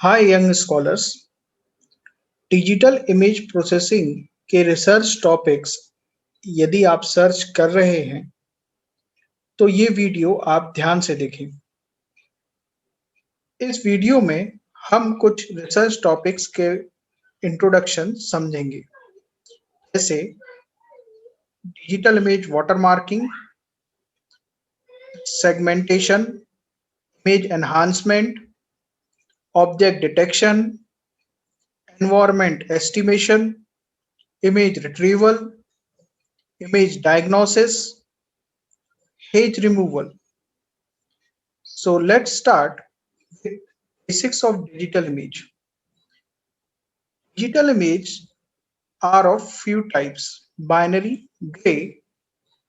हाय young scholars. Digital image processing के research topics यदि आप सर्च कर रहे हैं तो ये वीडियो आप ध्यान से देखें। इस वीडियो में हम कुछ रिसर्च टॉपिक्स के इंट्रोडक्शन समझेंगे, जैसे digital image watermarking, segmentation, image enhancement, object detection, environment estimation, image retrieval, image diagnosis, haze removal. So let's start with basics of digital image. Digital images are of few types: binary, gray,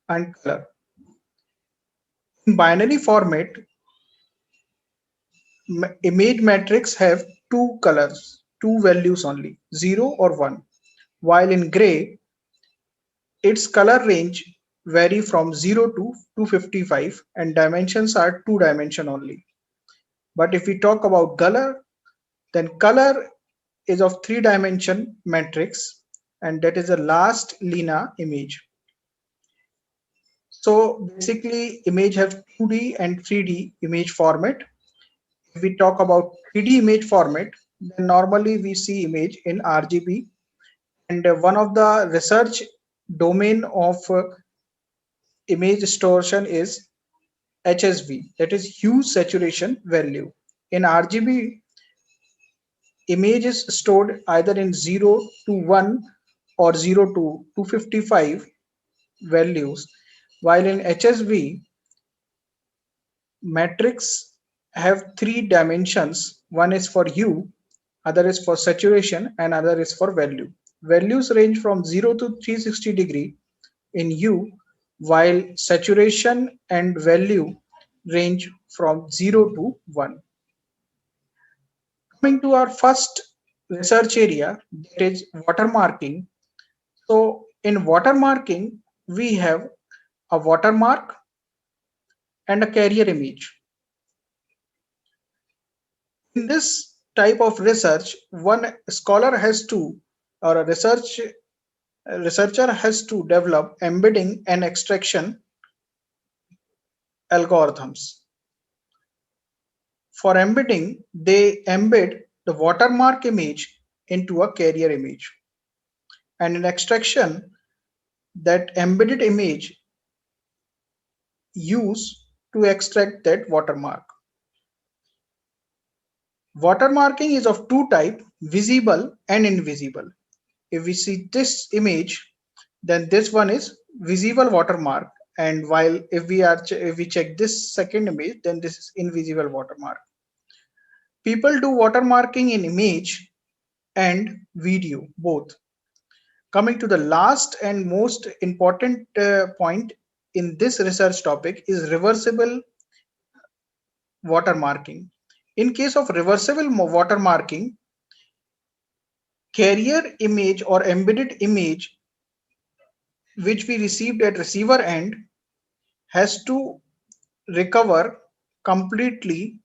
and color. In binary format, image matrix have two colors, two values only, 0 or 1. While in gray, its color range vary from 0 to 255 and dimensions are two dimension only. But if we talk about color, then color is of three dimension matrix, and that is the last Lena image. So basically image have 2D and 3D image format. If we talk about 3D image format, then normally we see image in RGB, and one of the research domain of image distortion is HSV, that is hue saturation value. In RGB, image is stored either in 0 to 1 or 0 to 255 values, while in HSV, matrix have three dimensions. One is for hue, other is for saturation, and other is for value. Values range from 0 to 360 degree in hue, while saturation and value range from 0 to 1. Coming to our first research area, that is watermarking. So in watermarking, we have a watermark and a carrier image. In this type of research, one scholar has to, or a researcher has to develop embedding and extraction algorithms. For embedding, they embed the watermark image into a carrier image, and in extraction, that embedded image use to extract that watermark. Watermarking is of two types: visible and invisible. If we see this image, then this one is visible watermark, and while if we check this second image, then this is invisible watermark. People do watermarking in image and video both. Coming to the last and most important point in this research topic is reversible watermarking. In case of reversible watermarking, carrier image or embedded image which we received at receiver end has to recover completely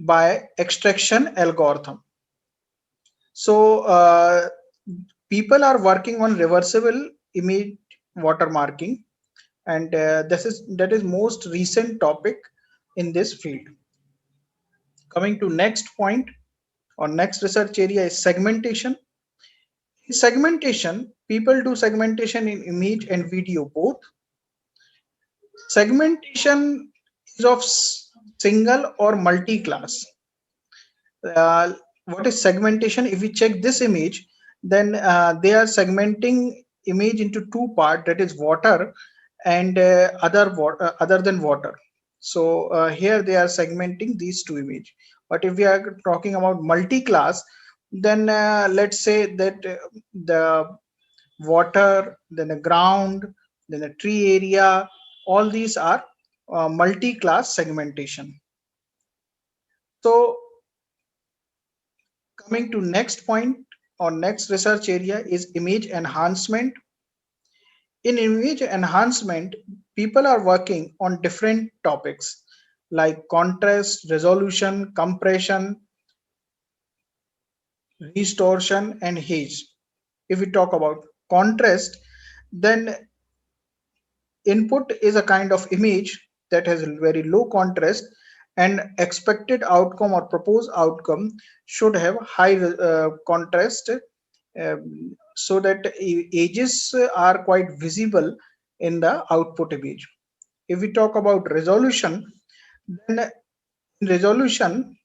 by extraction algorithm. So people are working on reversible image watermarking, and that is most recent topic in this field. Coming to next point or next research area is segmentation. In segmentation, people do segmentation in image and video both. Segmentation is of single or multi-class. Uh, what is segmentation? If we check this image, then they are segmenting image into two parts, that is water and other than water. So here they are segmenting these two image. But if we are talking about multi-class, then let's say that the water, then the ground, then the tree area, all these are multi-class segmentation. So coming to next point or next research area is image enhancement. In image enhancement, people are working on different topics like contrast, resolution, compression, distortion, and haze. If we talk about contrast, then input is a kind of image that has very low contrast, and expected outcome or proposed outcome should have high contrast, so that edges are quite visible in the output image. If we talk about resolution, then in resolution,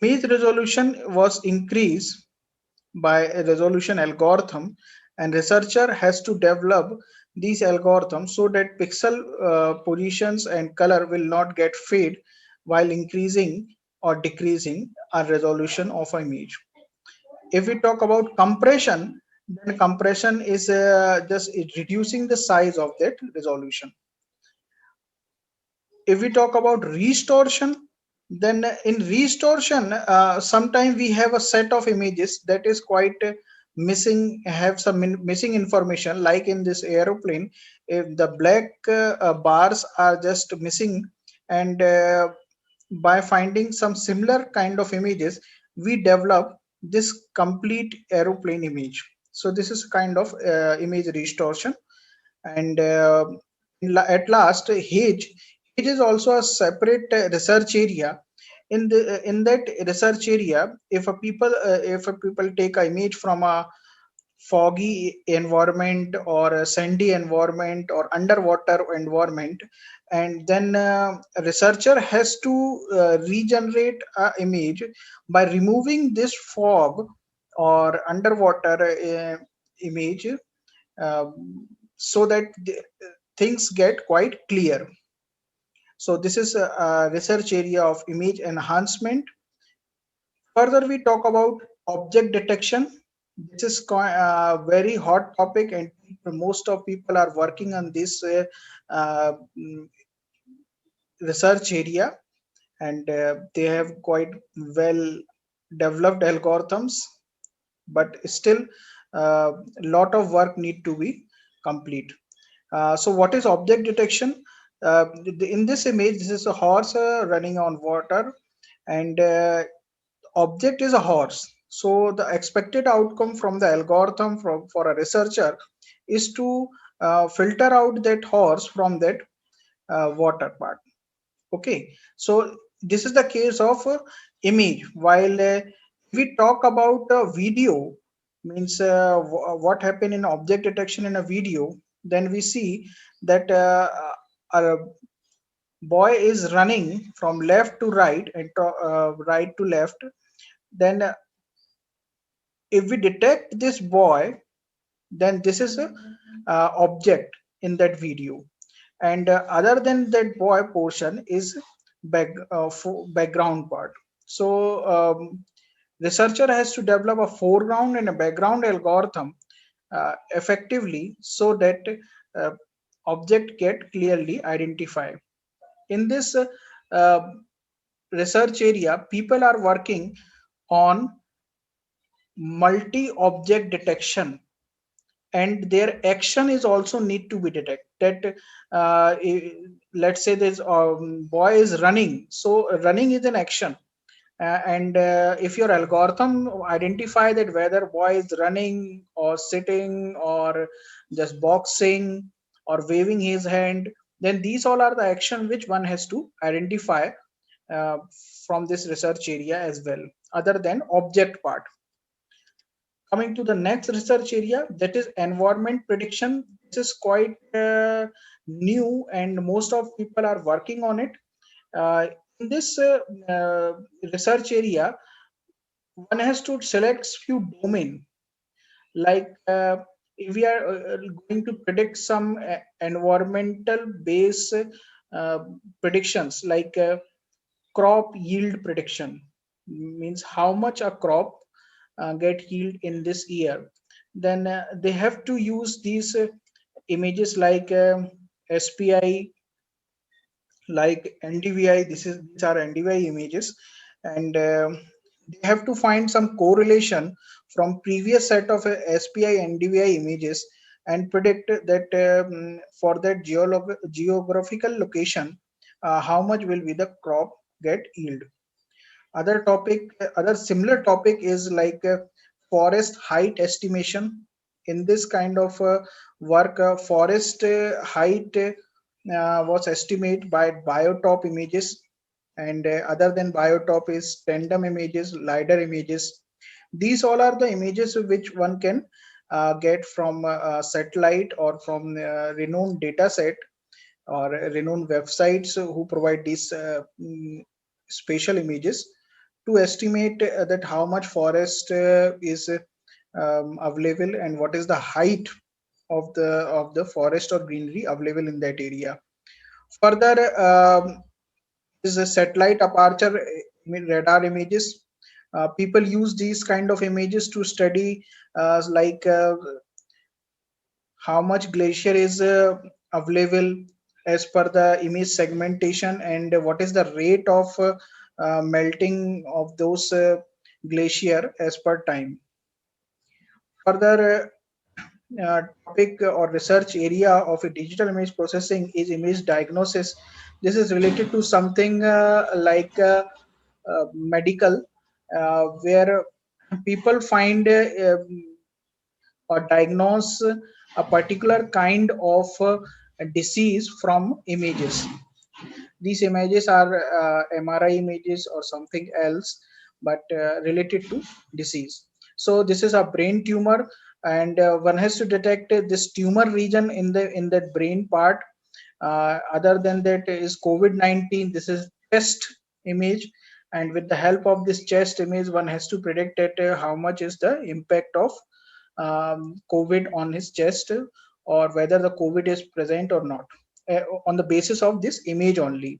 image resolution was increased by a resolution algorithm, and researcher has to develop these algorithms so that pixel positions and color will not get fade while increasing or decreasing a resolution of an image. If we talk about compression, then compression is just reducing the size of that resolution. If we talk about restoration, then in restoration, sometimes we have a set of images that is quite missing, have some missing information, like in this aeroplane, if the black bars are just missing, and by finding some similar kind of images, we develop this complete aeroplane image. So this is kind of image restoration. And at last, Hedge is also a separate research area. In that research area, if a people take an image from a foggy environment or a sandy environment or underwater environment, and then a researcher has to regenerate an image by removing this fog or underwater image, so that things get quite clear. So this is a research area of image enhancement. Further, we talk about object detection. This is a very hot topic, and most of people are working on this uh, mm, research area, and they have quite well developed algorithms, but still a lot of work need to be complete. So what is object detection? In this image, this is a horse running on water, and object is a horse. So the expected outcome from the algorithm for a researcher is to filter out that horse from that water part. Okay, so this is the case of image. While we talk about video, means what happened in object detection in a video, then we see that a boy is running from left to right and right to left. Then if we detect this boy, then this is a object in that video, and other than that boy portion is background part. So researcher has to develop a foreground and a background algorithm effectively, so that uh, object get clearly identified. In this uh, research area, people are working on multi object detection, and their action is also need to be detected. Let's say this boy is running, so running is an action, and if your algorithm identify that whether boy is running or sitting or just boxing or waving his hand, then these all are the action which one has to identify uh, from this research area as well, other than object part. Coming to the next research area, that is environment prediction. This is quite new, and most of people are working on it. In this research area, one has to select few domain, like if we are going to predict some environmental based uh, predictions, like crop yield prediction, means how much a crop get yield in this year. Then they have to use these images like SPI, like NDVI. These are NDVI images, and they have to find some correlation from previous set of SPI NDVI images and predict that for that geographical location, how much will be the crop get yield. Other similar topic is like forest height estimation. In this kind of work, forest height was estimated by biotop images, and other than biotop is tandem images, lidar images. These all are the images which one can get from satellite or from renowned data set or renowned websites who provide these spatial images to estimate that how much forest is available and what is the height of the forest or greenery available in that area. Further, is a satellite aperture radar images. People use these kind of images to study like how much glacier is available as per the image segmentation, and what is the rate of melting of those glacier as per time. Further, topic or research area of a digital image processing is image diagnosis. This is related to something like medical, where people find or diagnose a particular kind of disease from images. These images are MRI images or something else, but related to disease. So this is a brain tumor, and one has to detect this tumor region in that brain part. Other than that is COVID-19. This is chest image, and with the help of this chest image, one has to predict that how much is the impact of COVID on his chest, or whether the COVID is present or not, on the basis of this image only.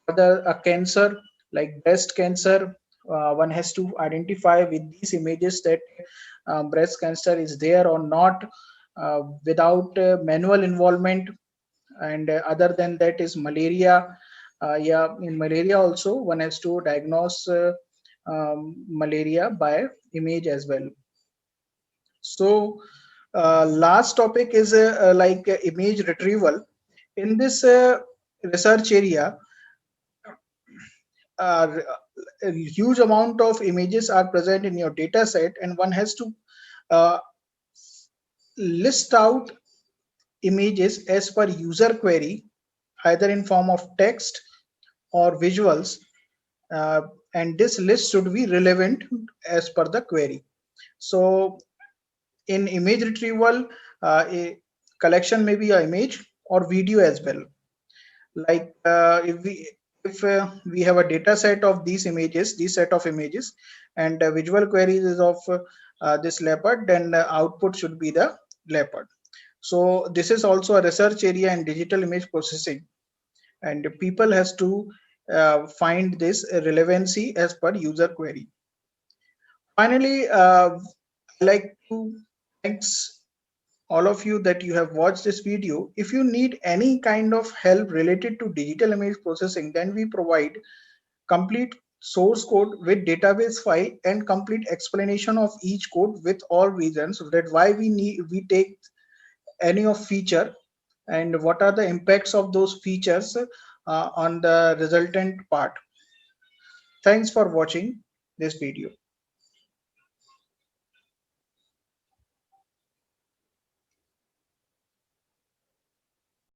For a cancer like breast cancer, one has to identify with these images that breast cancer is there or not, without manual involvement. And other than that is malaria. Yeah, in malaria also one has to diagnose malaria by image as well. So last topic is like image retrieval. In this research area, a huge amount of images are present in your data set, and one has to uh, list out images as per user query, either in form of text or visuals, uh, and this list should be relevant as per the query. So in image retrieval, a collection may be an image or video as well. Like if we have a data set of these images, these set of images, and visual queries is of this leopard, then output should be the leopard. So this is also a research area in digital image processing, and people has to find this relevancy as per user query. Finally, I like to thanks all of you that you have watched this video. If you need any kind of help related to digital image processing, then we provide complete source code with database file and complete explanation of each code with all reasons that why we take any of feature and what are the impacts of those features on the resultant part. Thanks for watching this video.